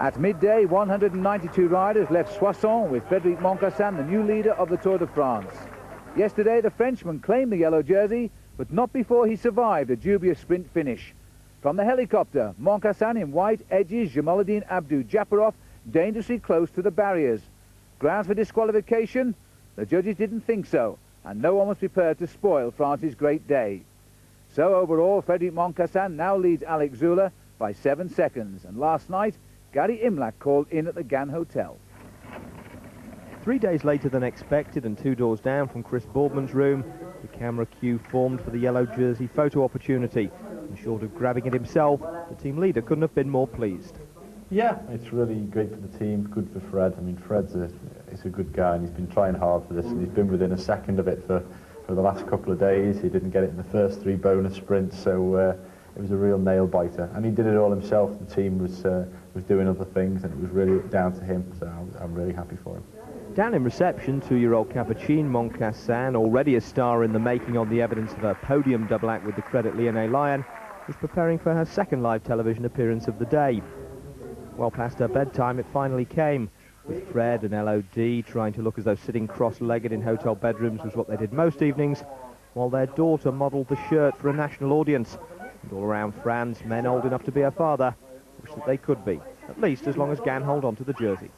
At midday, 192 riders left Soissons with Frédéric Moncassin, the new leader of the Tour de France. Yesterday, the Frenchman claimed the yellow jersey, but not before he survived a dubious sprint finish. From the helicopter, Moncassin in white edges Jamaluddin Abdou-Japarov dangerously close to the barriers. Grounds for disqualification? The judges didn't think so, and no one was prepared to spoil France's great day. So overall, Frédéric Moncassin now leads Alex Zülle by 7 seconds, and last night, Gary Imlach called in at the Gann Hotel. 3 days later than expected and 2 doors down from Chris Boardman's room, the camera queue formed for the yellow jersey photo opportunity. And short of grabbing it himself, the team leader couldn't have been more pleased. Yeah, it's really great for the team, good for Fred. I mean, Fred's a good guy and he's been trying hard for this, and he's been within a second of it for the last couple of days. He didn't get it in the first 3 bonus sprints, so it was a real nail biter, and he did it all himself. The team was doing other things, and it was really down to him, so I'm really happy for him. Down in reception, 2-year-old Capucine Moncassin, already a star in the making on the evidence of her podium double act with the Credit Lyonnais Lion, is preparing for her second live television appearance of the day. Well past her bedtime, it finally came, with Fred and LOD trying to look as though sitting cross-legged in hotel bedrooms was what they did most evenings, while their daughter modelled the shirt for a national audience. And all around France, men old enough to be her father wish that they could be, at least as long as Gann hold on to the jersey.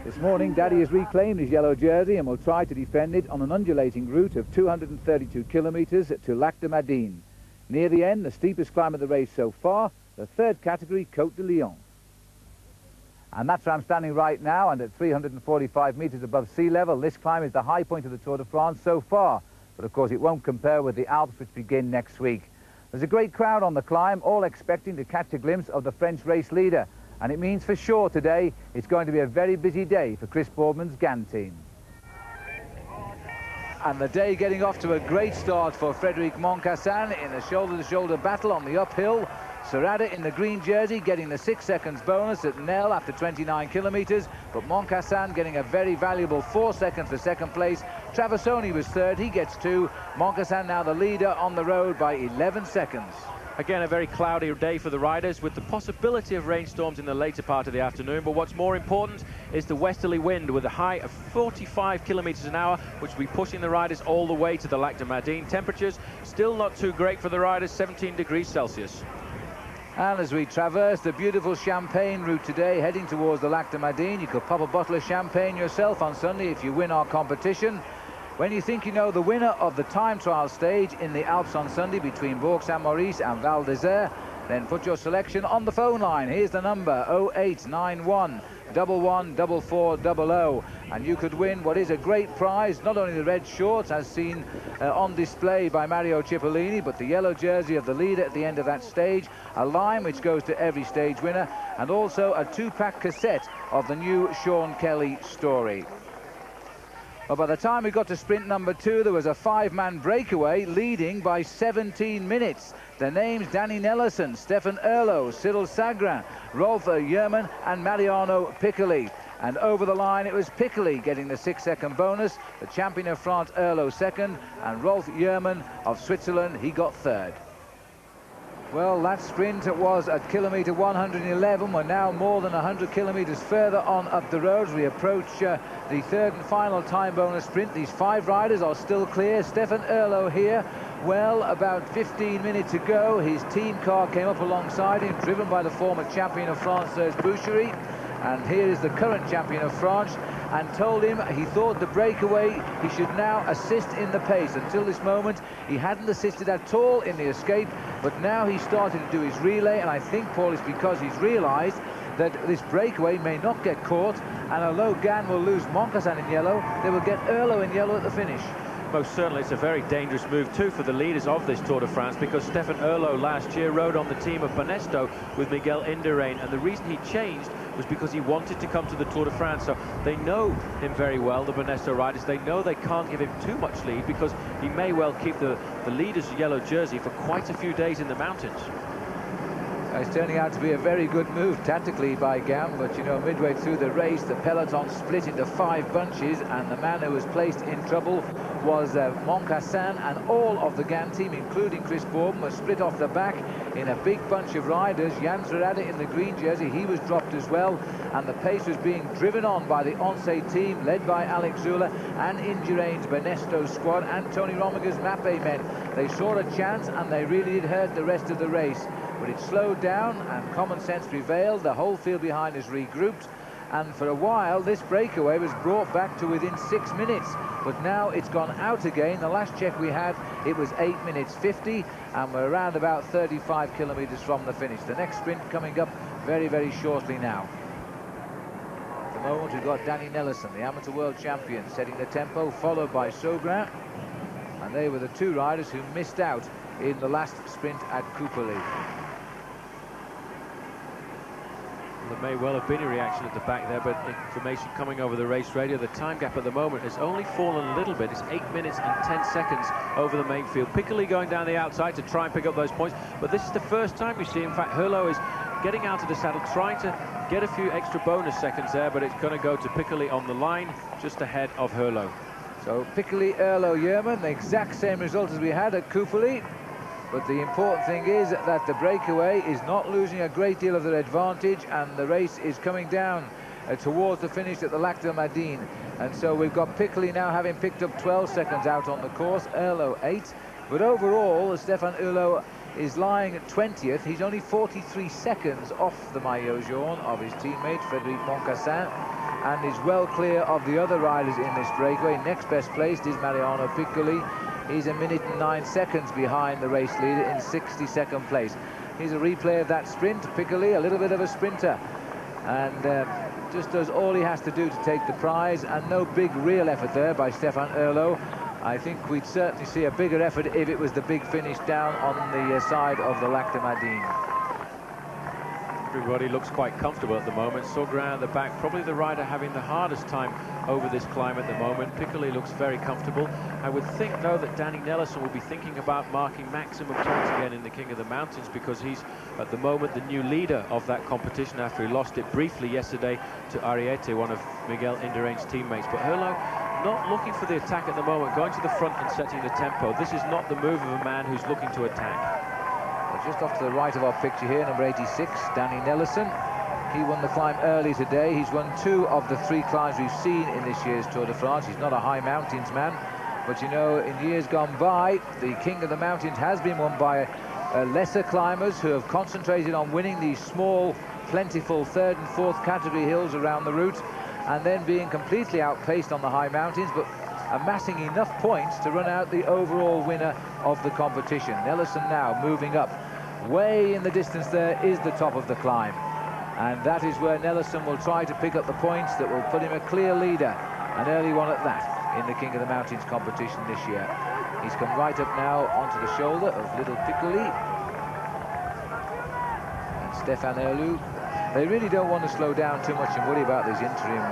This morning, Daddy has reclaimed his yellow jersey and will try to defend it on an undulating route of 232 kilometres to Lac-De-Madine. Near the end, the steepest climb of the race so far, the third category, Côte de Lion. And that's where I'm standing right now, and at 345 metres above sea level, this climb is the high point of the Tour de France so far. But of course, it won't compare with the Alps, which begin next week. There's a great crowd on the climb, all expecting to catch a glimpse of the French race leader. And it means for sure today, it's going to be a very busy day for Chris Boardman's Gann team. And the day getting off to a great start for Frédéric Moncassin in a shoulder-to-shoulder battle on the uphill. Serrada in the green jersey getting the 6 seconds bonus at Nel after 29 kilometres, but Moncassin getting a very valuable 4 seconds for second place. Traversoni was third, he gets 2. Moncassin now the leader on the road by 11 seconds. Again, a very cloudy day for the riders with the possibility of rainstorms in the later part of the afternoon, but what's more important is the westerly wind with a high of 45 kilometres an hour, which will be pushing the riders all the way to the Lac-de-Madine. Temperatures still not too great for the riders, 17 degrees Celsius. And as we traverse the beautiful Champagne route today, heading towards the Lac-de-Madine, you could pop a bottle of champagne yourself on Sunday if you win our competition. When you think you know the winner of the time trial stage in the Alps on Sunday between Bourg-Saint-Maurice and Val d'Isère, then put your selection on the phone line. Here's the number, 0891 114400, and you could win what is a great prize, not only the red shorts as seen on display by Mario Cipollini, but the yellow jersey of the leader at the end of that stage, a lime which goes to every stage winner, and also a 2-pack cassette of the new Sean Kelly story. Well, by the time we got to sprint number 2, there was a 5-man breakaway leading by 17 minutes. The names Danny Nelson, Stefan Erlo, Cyril Sagrin, Rolf Yerman and Mariano Piccoli. And over the line it was Piccoli getting the 6-second bonus, the champion of France Erlo second, and Rolf Yerman of Switzerland, he got third. Well, that sprint was at kilometre 111. We're now more than 100 kilometres further on up the roads. We approach the third and final time bonus sprint. These 5 riders are still clear. Stefan Erlo here. Well, about 15 minutes ago, his team car came up alongside him, driven by the former champion of France, Serge Boucherie. And here is the current champion of France, and told him he thought the breakaway, he should now assist in the pace. Until this moment, he hadn't assisted at all in the escape, but now he started to do his relay, and I think, Paul, it's because he's realised that this breakaway may not get caught, and although Gann will lose Moncassin in yellow, they will get Erlo in yellow at the finish. Most certainly it's a very dangerous move too for the leaders of this Tour de France, because Stefan Erlo last year rode on the team of Banesto with Miguel Indurain, and the reason he changed was because he wanted to come to the Tour de France. So they know him very well, the Banesto riders. They know they can't give him too much lead because he may well keep the leader's yellow jersey for quite a few days in the mountains. It's turning out to be a very good move tactically by Gam, but you know, midway through the race, the peloton split into 5 bunches, and the man who was placed in trouble was Moncassin, and all of the Gam team, including Chris Borden, was split off the back in a big bunch of riders. Jan Zerade in the green jersey, he was dropped as well, and the pace was being driven on by the Once team, led by Alex Zula and Indurain's Benesto squad and Tony Romiger's Mappe men. They saw a chance, and they really did hurt the rest of the race. But it slowed down and common sense prevailed. The whole field behind is regrouped, and for a while this breakaway was brought back to within 6 minutes, but now it's gone out again. The last check we had, it was 8 minutes 50, and we're around about 35 kilometers from the finish. The next sprint coming up very, very shortly now. At the moment we've got Danny Nelson, the amateur world champion, setting the tempo, followed by Saugrand, and they were the 2 riders who missed out in the last sprint at Cooperley. There may well have been a reaction at the back there, but information coming over the race radio, the time gap at the moment has only fallen a little bit. It's 8 minutes and 10 seconds over the main field. Piccoli going down the outside to try and pick up those points, but this is the first time we see, in fact, Hurlo is getting out of the saddle, trying to get a few extra bonus seconds there, but it's going to go to Piccoli on the line, just ahead of Hurlo. So Piccoli, Hurlo, Yerman, the exact same result as we had at Cooperley. But the important thing is that the breakaway is not losing a great deal of their advantage, and the race is coming down towards the finish at the Lac-De-Madine. And so we've got Piccoli now having picked up 12 seconds out on the course, Hurlo 8. But overall, Stefan Hurlo is lying at 20th. He's only 43 seconds off the maillot jaune of his teammate, Frédéric Moncassin, and is well clear of the other riders in this breakaway. Next best placed is Mariano Piccoli. He's 1 minute and 9 seconds behind the race leader in 62nd place. Here's a replay of that sprint. Piccoli, a little bit of a sprinter, and just does all he has to do to take the prize, and no big real effort there by Stefan Hurlo. I think we'd certainly see a bigger effort if it was the big finish down on the side of the Lac-De-Madine. Everybody looks quite comfortable at the moment. Saugrand at the back, probably the rider having the hardest time over this climb at the moment. Piccoli looks very comfortable. I would think, though, that Danny Nelson will be thinking about marking maximum points again in the King of the Mountains, because he's, at the moment, the new leader of that competition after he lost it briefly yesterday to Ariete, one of Miguel Indurain's teammates. But Hurlo not looking for the attack at the moment, going to the front and setting the tempo. This is not the move of a man who's looking to attack. Just off to the right of our picture here, number 86, Danny Nelson. He won the climb early today. He's won 2 of the 3 climbs we've seen in this year's Tour de France. He's not a high mountains man, but you know, in years gone by, the King of the Mountains has been won by lesser climbers who have concentrated on winning these small, plentiful 3rd and 4th category hills around the route, and then being completely outpaced on the high mountains, but amassing enough points to run out the overall winner of the competition. Nelson now moving up. Way in the distance there is the top of the climb, and that is where Nelson will try to pick up the points that will put him a clear leader, an early one at that, in the King of the Mountains competition this year. He's come right up now onto the shoulder of little Piccoli and Stefan Hurlo. They really don't want to slow down too much and worry about these interim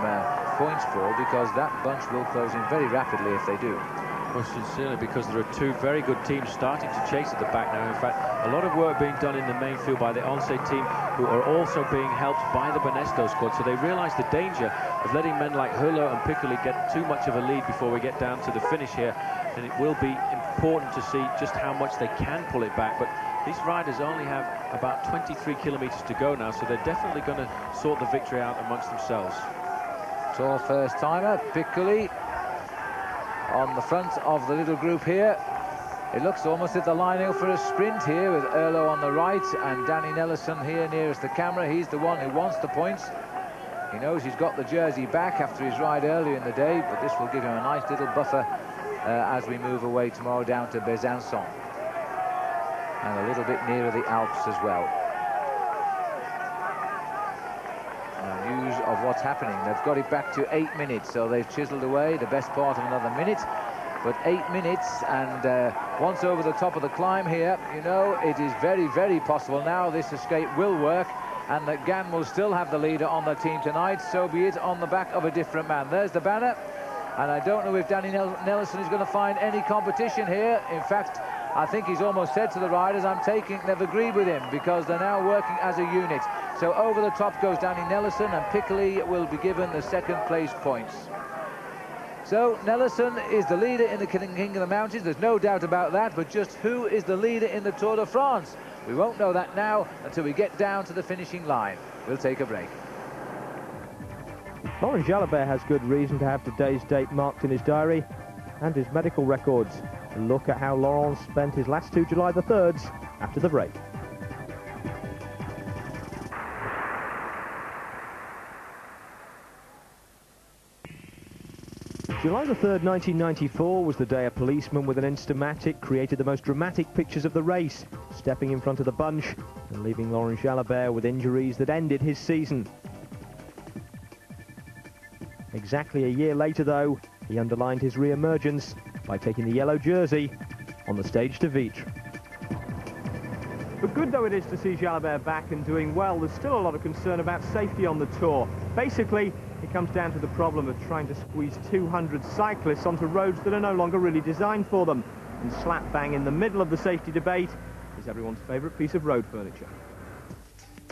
points for, because that bunch will close in very rapidly if they do. Well, sincerely, because there are 2 very good teams starting to chase at the back now. In fact, a lot of work being done in the main field by the Once team, who are also being helped by the Benesto squad. So they realise the danger of letting men like Hurlo and Piccoli get too much of a lead before we get down to the finish here. And it will be important to see just how much they can pull it back. But these riders only have about 23 kilometres to go now, so they're definitely going to sort the victory out amongst themselves. Tour first timer, Piccoli, on the front of the little group here. It looks almost at the lining for a sprint here, with Hurlo on the right and Danny Nelson here nearest the camera. He's the one who wants the points. He knows he's got the jersey back after his ride earlier in the day, but this will give him a nice little buffer as we move away tomorrow down to Besançon, and a little bit nearer the Alps as well. News of what's happening. They've got it back to 8 minutes, so they've chiseled away the best part of another minute. But 8 minutes, and once over the top of the climb here, you know, it is very, very possible now this escape will work, and that Gann will still have the leader on the team tonight, so be it, on the back of a different man. There's the banner, and I don't know if Danny Nelson is going to find any competition here. In fact, I think he's almost said to the riders, I'm taking, they've agreed with him, because they're now working as a unit. So over the top goes Danny Nelson, and Piccoli will be given the second place points. So Nelson is the leader in the King of the Mountains, there's no doubt about that, but just who is the leader in the Tour de France? We won't know that now until we get down to the finishing line. We'll take a break. Laurent Jalabert has good reason to have today's date marked in his diary and his medical records. A look at how Laurent spent his last 2 July the 3rds after the break. July the 3rd, 1994 was the day a policeman with an Instamatic created the most dramatic pictures of the race, stepping in front of the bunch and leaving Laurent Jalabert with injuries that ended his season. Exactly a year later, though, he underlined his re-emergence by taking the yellow jersey on the stage to Vitre. But good though it is to see Jalabert back and doing well, there's still a lot of concern about safety on the Tour. Basically, it comes down to the problem of trying to squeeze 200 cyclists onto roads that are no longer really designed for them. And slap bang in the middle of the safety debate is everyone's favourite piece of road furniture.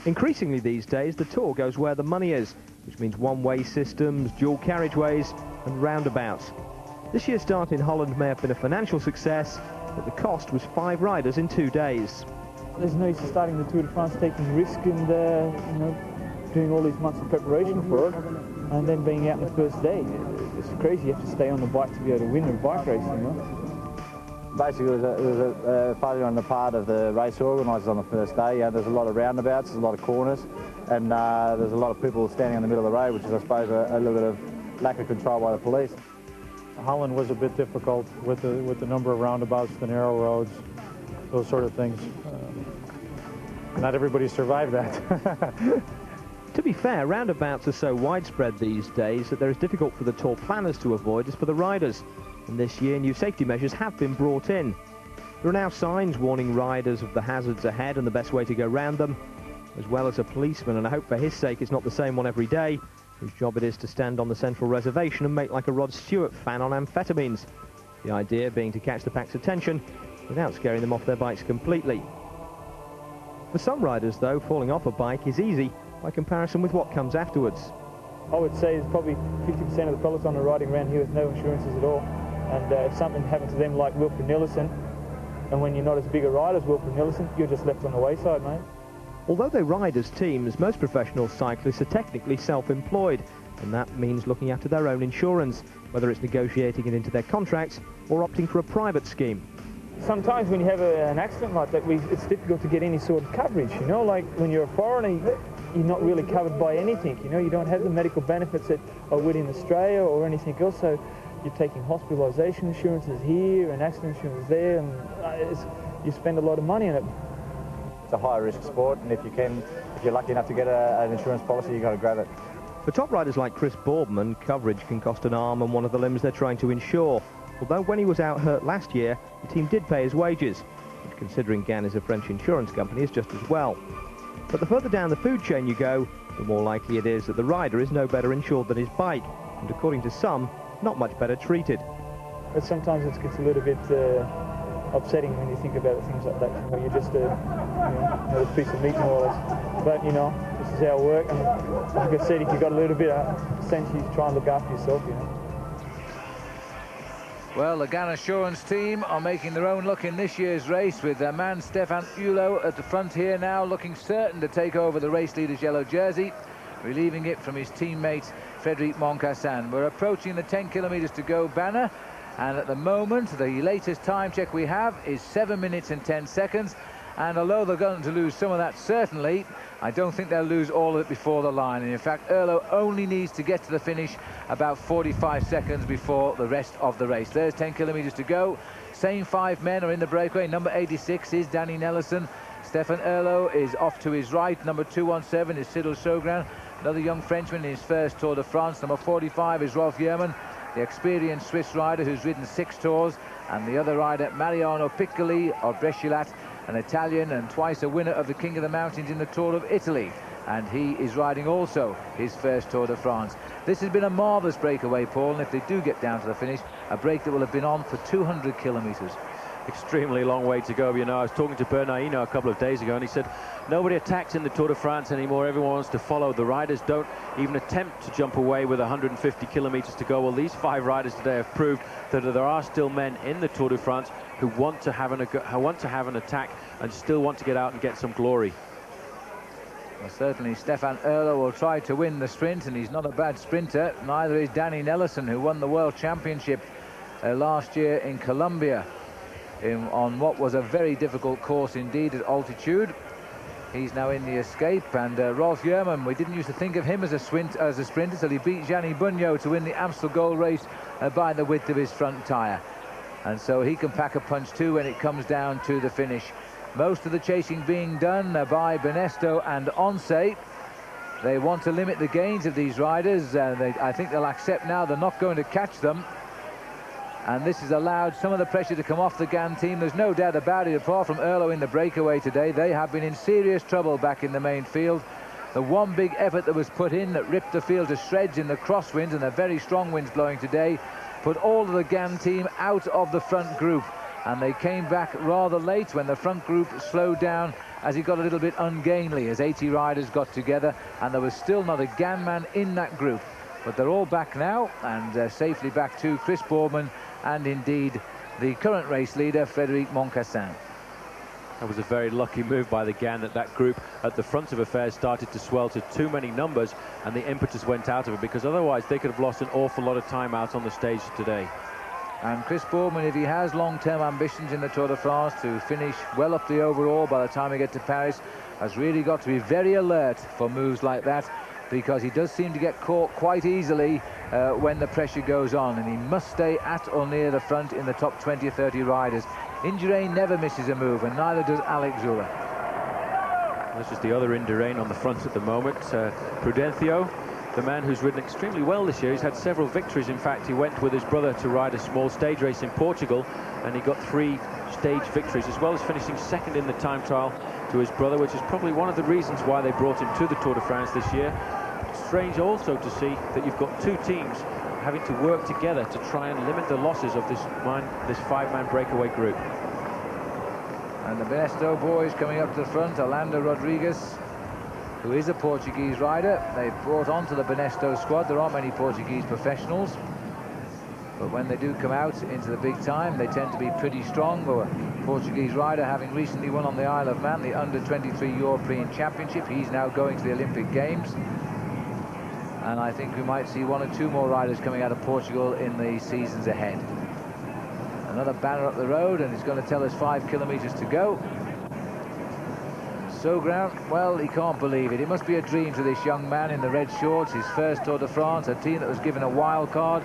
Increasingly these days, the Tour goes where the money is, which means one-way systems, dual carriageways and roundabouts. This year's start in Holland may have been a financial success, but the cost was 5 riders in 2 days. There's no use starting the Tour de France taking risk and you know, doing all these months of preparation for it, and then being out on the first day. It's crazy. You have to stay on the bike to be able to win a bike race, you know. Basically, it was a failure on the part of the race organisers on the first day. There's a lot of roundabouts, there's a lot of corners, and there's a lot of people standing in the middle of the road, which is, I suppose, a little bit of lack of control by the police. Holland was a bit difficult with the number of roundabouts, the narrow roads, those sort of things. Not everybody survived that. To be fair, roundabouts are so widespread these days that they're as difficult for the Tour planners to avoid as for the riders. And this year, new safety measures have been brought in. There are now signs warning riders of the hazards ahead and the best way to go round them, as well as a policeman, and I hope for his sake it's not the same one every day, whose job it is to stand on the central reservation and make like a Rod Stewart fan on amphetamines. The idea being to catch the pack's attention without scaring them off their bikes completely. For some riders, though, falling off a bike is easy by comparison with what comes afterwards. I would say it's probably 50% of the peloton are riding around here with no insurances at all. And if something happened to them like Wilfred Nilsson, and when you're not as big a rider as Wilfred Nilsson, you're just left on the wayside, mate. Although they ride as teams, most professional cyclists are technically self-employed, and that means looking after their own insurance, whether it's negotiating it into their contracts or opting for a private scheme. Sometimes when you have an accident like that, it's difficult to get any sort of coverage, you know, like when you're a foreigner, you're not really covered by anything, you know, you don't have the medical benefits that are within Australia or anything else, so you're taking hospitalisation insurances here and accident insurance there, and you spend a lot of money on it. It's a high-risk sport, and if you're lucky enough to get an insurance policy, you've got to grab it. For top riders like Chris Boardman, coverage can cost an arm and one of the limbs they're trying to insure. Although when he was out hurt last year, the team did pay his wages, which considering Gann is a French insurance company is just as well. But the further down the food chain you go, the more likely it is that the rider is no better insured than his bike, and according to some, not much better treated. But sometimes it gets a little bit upsetting when you think about things like that. You know, you're just another piece of meat more or less. But you know, this is our work, and like I said, if you've got a little bit of sense, you try and look after yourself, you know. Well, the Gann Assurance team are making their own luck in this year's race, with their man Stefan Hulot at the front here now, looking certain to take over the race leader's yellow jersey, relieving it from his teammate Frédéric Moncassin. We're approaching the 10 kilometres to go banner, and at the moment the latest time check we have is 7 minutes and 10 seconds, and although they're going to lose some of that, certainly, I don't think they'll lose all of it before the line. And in fact, Hulot only needs to get to the finish about 45 seconds before the rest of the race. There's 10 kilometres to go. Same 5 men are in the breakaway. Number 86 is Danny Nelson. Stefan Hulot is off to his right. Number 217 is Cyril Sogran, another young Frenchman in his first Tour de France. Number 45 is Rolf Jerman, the experienced Swiss rider who's ridden 6 tours, and the other rider, Mariano Piccoli of Brescialat, an Italian and twice a winner of the King of the Mountains in the Tour of Italy, and he is riding also his first Tour de France. This has been a marvellous breakaway, Paul, and if they do get down to the finish, a break that will have been on for 200 kilometres. extremely long way to go. You know, I was talking to Bernardino a couple of days ago, and he said nobody attacks in the Tour de France anymore. Everyone wants to follow. The riders don't even attempt to jump away with 150 kilometers to go. Well, these 5 riders today have proved that there are still men in the Tour de France who want to have an attack and still want to get out and get some glory. Well, certainly Stefan Oehlers will try to win the sprint, and he's not a bad sprinter. Neither is Danny Nelson, who won the World Championship last year in Colombia on what was a very difficult course indeed at altitude. He's now in the escape, and Rolf Yerman, we didn't used to think of him as a sprinter till he beat Gianni Bugno to win the Amstel Gold Race by the width of his front tyre. And so he can pack a punch too when it comes down to the finish. Most of the chasing being done by Banesto and Onse. They want to limit the gains of these riders. I think they'll accept now they're not going to catch them. And this has allowed some of the pressure to come off the GAN team. There's no doubt about it, apart from Oehlers in the breakaway today. They have been in serious trouble back in the main field. The one big effort that was put in that ripped the field to shreds in the crosswinds and the very strong winds blowing today put all of the GAN team out of the front group. And they came back rather late when the front group slowed down as it got a little bit ungainly as 80 riders got together, and there was still not a GAN man in that group. But they're all back now, and safely back to Chris Boorman and indeed the current race leader, Frédéric Moncassin. That was a very lucky move by the GAN that group at the front of affairs started to swell to too many numbers, and the impetus went out of it, because otherwise they could have lost an awful lot of time out on the stage today. And Chris Boorman, if he has long-term ambitions in the Tour de France to finish well up the overall by the time we get to Paris, has really got to be very alert for moves like that, because he does seem to get caught quite easily when the pressure goes on, and he must stay at or near the front in the top 20 or 30 riders. Indurain never misses a move, and neither does Alex Zura. This is the other Indurain on the front at the moment. Prudencio, the man who's ridden extremely well this year. He's had several victories. In fact, he went with his brother to ride a small stage race in Portugal, and he got 3 stage victories, as well as finishing second in the time trial to his brother, which is probably one of the reasons why they brought him to the Tour de France this year. Strange also to see that you've got 2 teams having to work together to try and limit the losses of this 5-man breakaway group. And the Banesto boys coming up to the front. Orlando Rodrigues, who is a Portuguese rider, they've brought onto the Banesto squad. There aren't many Portuguese professionals, but when they do come out into the big time, they tend to be pretty strong. A Portuguese rider having recently won on the Isle of Man the under-23 European Championship. He's now going to the Olympic Games. And I think we might see 1 or 2 more riders coming out of Portugal in the seasons ahead. Another banner up the road, and it's going to tell us 5 kilometers to go. Sogran, well, he can't believe it. It must be a dream to this young man in the red shorts. His first Tour de France, a team that was given a wild card.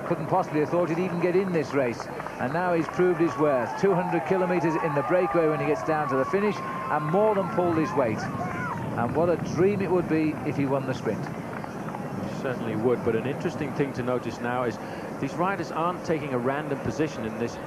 Couldn't possibly have thought he'd even get in this race. And now he's proved his worth. 200 kilometers in the breakaway when he gets down to the finish, and more than pulled his weight. And what a dream it would be if he won the sprint. Certainly would, but an interesting thing to notice now is these riders aren't taking a random position in this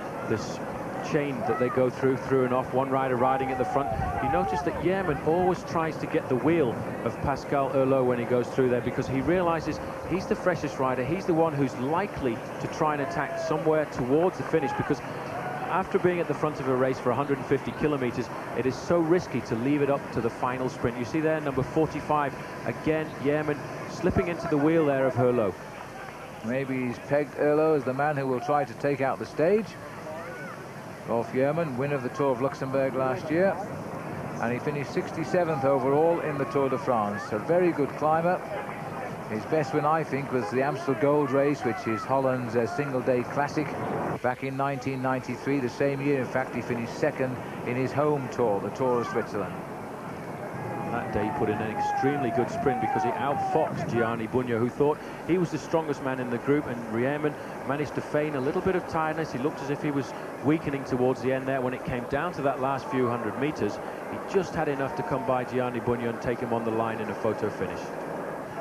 chain that they go through and off. One rider riding at the front. You notice that Yerman always tries to get the wheel of Pascal Oehlers when he goes through there, because he realizes he's the freshest rider. He's the one who's likely to try and attack somewhere towards the finish, because after being at the front of a race for 150 kilometers, it is so risky to leave it up to the final sprint. You see there, number 45, again, Yerman slipping into the wheel there of Oehlers. Maybe he's pegged Oehlers as the man who will try to take out the stage. Rolf Yerman, winner of the Tour of Luxembourg last year, and he finished 67th overall in the Tour de France. A very good climber. His best win, I think, was the Amstel Gold Race, which is Holland's single-day classic, back in 1993. The same year, in fact, he finished second in his home tour, the Tour of Switzerland. That day he put in an extremely good sprint, because he outfoxed Gianni Bugno, who thought he was the strongest man in the group, and Yerman managed to feign a little bit of tiredness. He looked as if he was weakening towards the end there. When it came down to that last few hundred meters, he just had enough to come by Gianni Bugno and take him on the line in a photo finish.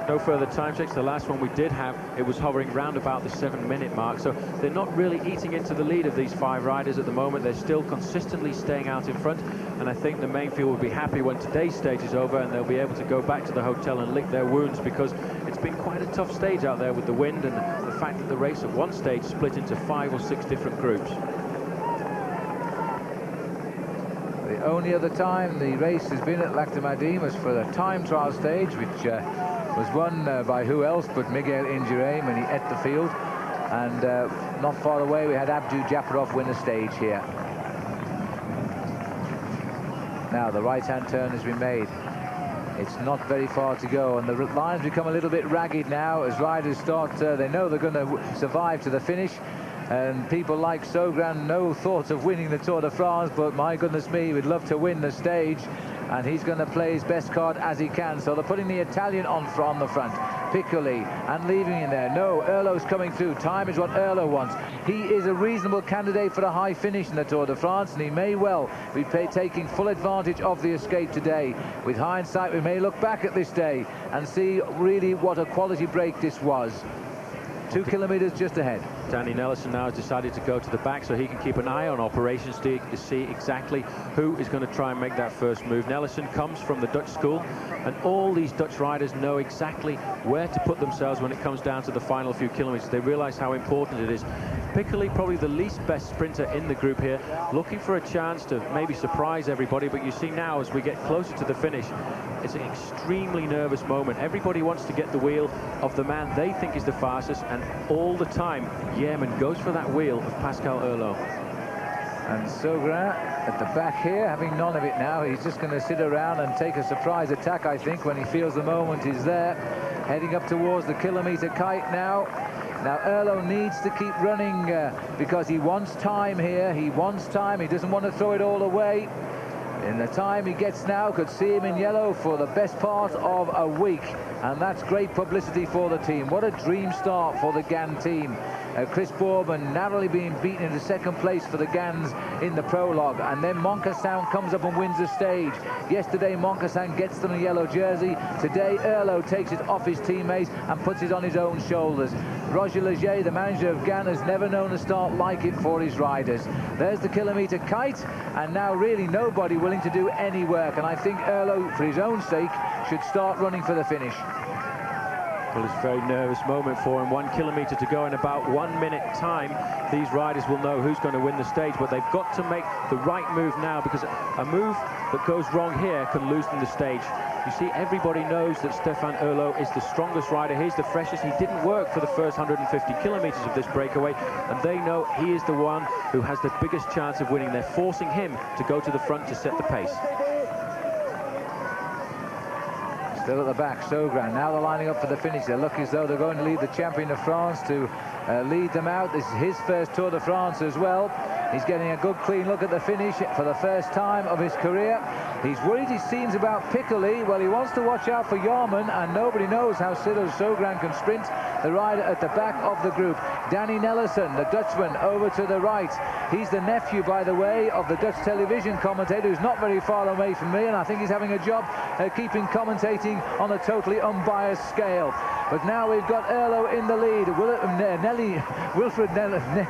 No further time checks. The last one we did have, it was hovering round about the 7-minute mark, so they're not really eating into the lead of these 5 riders at the moment. They're still consistently staying out in front, and I think the main field will be happy when today's stage is over and they'll be able to go back to the hotel and lick their wounds, because it's been quite a tough stage out there with the wind and the fact that the race at one stage split into 5 or 6 different groups. The only other time the race has been at Lac-De-Madine was for the time trial stage, which was won by who else but Miguel Indurain when he ate the field. And not far away we had Abdu Japarov win a stage here. Now the right-hand turn has been made. It's not very far to go, and the lines become a little bit ragged now as riders start, they know they're going to survive to the finish. And people like Sogran, no thoughts of winning the Tour de France, but my goodness me, would love to win the stage. And he's going to play his best card as he can. So they're putting the Italian on the front. Piccoli, and leaving in there. No, Erlo's coming through. Time is what Erlo wants. He is a reasonable candidate for a high finish in the Tour de France, and he may well be taking full advantage of the escape today. With hindsight, we may look back at this day and see really what a quality break this was. 2 kilometers just ahead. Danny Nelson now has decided to go to the back so he can keep an eye on operations to see exactly who is going to try and make that first move. Nelson comes from the Dutch school, and all these Dutch riders know exactly where to put themselves when it comes down to the final few kilometers. They realize how important it is. Piccoli, probably the least best sprinter in the group here, looking for a chance to maybe surprise everybody, but you see now as we get closer to the finish, it's an extremely nervous moment. Everybody wants to get the wheel of the man they think is the fastest, and all the time Yemen goes for that wheel of Pascal Erlo. And Sogran at the back here, having none of it now. He's just going to sit around and take a surprise attack, I think, when he feels the moment is there. Heading up towards the kilometer kite now. Now Erlo needs to keep running because he wants time here. He wants time. He doesn't want to throw it all away. In the time he gets now, could see him in yellow for the best part of a week, and that's great publicity for the team. What a dream start for the GAN team. Chris Boorman narrowly being beaten into second place for the GANs in the prologue, and then Moncassin comes up and wins the stage. Yesterday Moncassin gets them a yellow jersey. Today Erlo takes it off his teammates and puts it on his own shoulders. Roger Leger, the manager of GAN, has never known a start like it for his riders. There's the kilometer kite, and now really nobody willing to do any work, and I think Erlo, for his own sake, should start running for the finish. Well, it's a very nervous moment for him. 1 kilometer to go in about 1 minute time. These riders will know who's going to win the stage, but they've got to make the right move now, because a move that goes wrong here can lose them the stage. You see, everybody knows that Stefan Erlo is the strongest rider. He's the freshest. He didn't work for the first 150 kilometers of this breakaway, and they know he is the one who has the biggest chance of winning. They're forcing him to go to the front to set the pace. Still at the back, Sogran. Now they're lining up for the finish. They look as though they're going to leave the champion of France to lead them out. This is his first Tour de France as well. He's getting a good clean look at the finish for the first time of his career. He's worried, he seems, about Piccoli. Well, he wants to watch out for Yarman, and nobody knows how Cyril Sogran can sprint. The rider at the back of the group, Danny Nelson, the Dutchman, over to the right. He's the nephew, by the way, of the Dutch television commentator, who's not very far away from me, and I think he's having a job keeping commentating on a totally unbiased scale. But now we've got Erlo in the lead.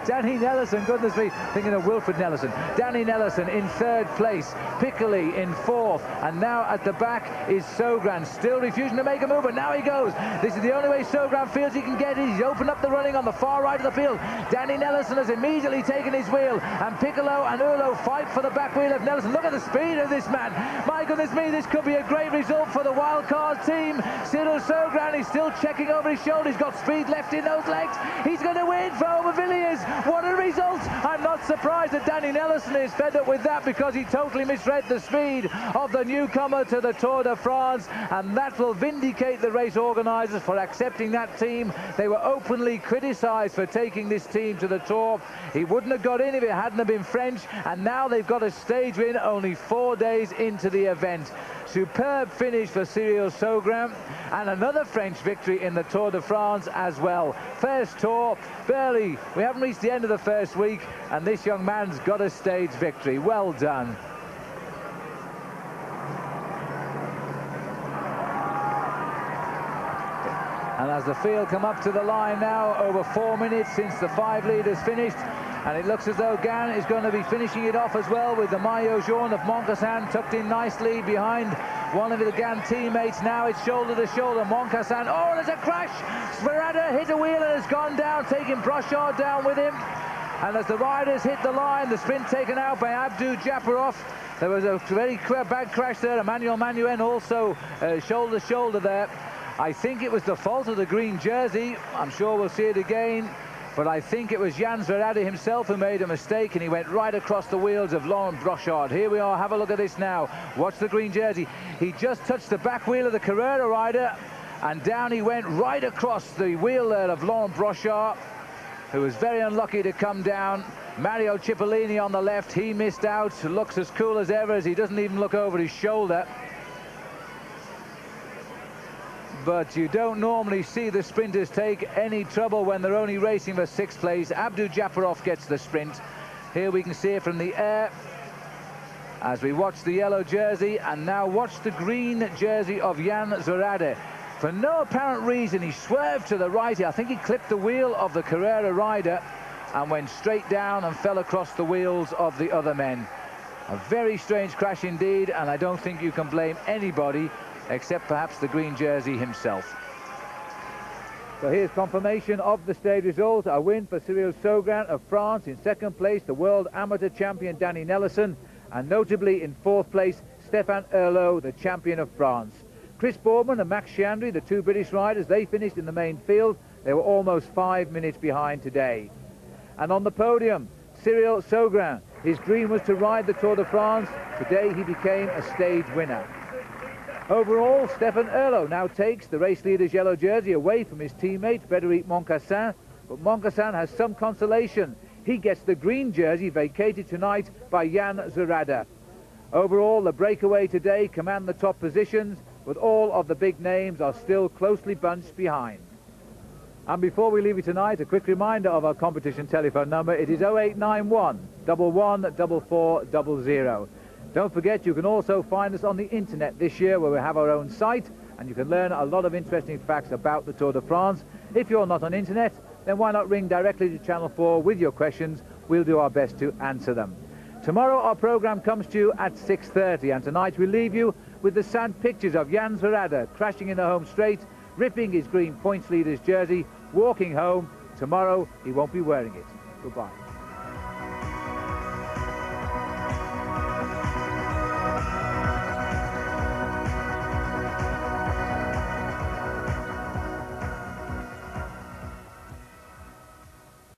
Danny Nelson, goodness me, thinking of Wilfred Nelson. Danny Nelson in third place, Piccoli in fourth, and now at the back is Sogran, still refusing to make a move, but now he goes. This is the only way Sogran feels he can get it. He's opened up the running on the far right of the field. Danny Nelson has immediately taken his wheel, and Piccolo and Erlo fight for the back wheel of Nelson. Look at the speed of this man. My goodness me, this could be a great result for the wildcard team. Cyril Sogran is still checking over his shoulder. He's got speed left in those legs. He's going to win for Aubervilliers. What a result. I'm not surprised that Danny Nelson is fed up with that, because he totally misread the speed of the newcomer to the Tour de France, and that will vindicate the race organisers for accepting that team. They were openly criticised for taking this team to the Tour. He wouldn't have got in if it hadn't have been French, and now they've got a stage win only 4 days into the event. Superb finish for Cyril Sogran, and another French victory in the Tour de France as well. First Tour, barely, we haven't reached the end of the first week, and this young man's got a stage victory. Well done. And as the field come up to the line now, over 4 minutes since the 5 leaders finished, and it looks as though GAN is going to be finishing it off as well, with the maillot jaune of Moncassin tucked in nicely behind one of the GAN teammates. Now it's shoulder to shoulder. Moncassin, oh, there's a crash. Sperata hit a wheel and has gone down, taking Brochard down with him. And as the riders hit the line, the sprint taken out by Abdu Japarov. There was a very bad crash there. Emmanuel Manuen also shoulder to shoulder there. I think it was the fault of the green jersey. I'm sure we'll see it again. But I think it was Jan Zverade himself who made a mistake, and he went right across the wheels of Laurent Brochard. Here we are. Have a look at this now. Watch the green jersey. He just touched the back wheel of the Carrera rider, and down he went right across the wheel there of Laurent Brochard, who was very unlucky to come down. Mario Cipollini on the left, he missed out. Looks as cool as ever as he doesn't even look over his shoulder. But you don't normally see the sprinters take any trouble when they're only racing for 6th place. Abdu Japarov gets the sprint. Here we can see it from the air as we watch the yellow jersey, and now watch the green jersey of Jan Zverade. For no apparent reason, he swerved to the right. I think he clipped the wheel of the Carrera rider and went straight down and fell across the wheels of the other men. A very strange crash indeed, and I don't think you can blame anybody except perhaps the green jersey himself. So here's confirmation of the stage result. A win for Cyril Saugrand of France. In 2nd place, the world amateur champion Danny Nellison, and notably in 4th place, Stéphane Herlot, the champion of France. Chris Boardman and Max Chiandri, the 2 British riders, they finished in the main field. They were almost 5 minutes behind today. And on the podium, Cyril Saugrand. His dream was to ride the Tour de France. Today he became a stage winner. Overall, Stéphane Herlot now takes the race leader's yellow jersey away from his teammate Frédéric Moncassin, but Moncassin has some consolation. He gets the green jersey vacated tonight by Jan Zverade. Overall, the breakaway today command the top positions, but all of the big names are still closely bunched behind. And before we leave you tonight, a quick reminder of our competition telephone number. It is 0891 11 4400. Don't forget, you can also find us on the internet this year, where we have our own site, and you can learn a lot of interesting facts about the Tour de France. If you're not on internet, then why not ring directly to Channel 4 with your questions? We'll do our best to answer them. Tomorrow our programme comes to you at 6:30, and tonight we leave you with the sad pictures of Jan Zverade crashing in the home straight, ripping his green points leader's jersey, walking home. Tomorrow he won't be wearing it. Goodbye.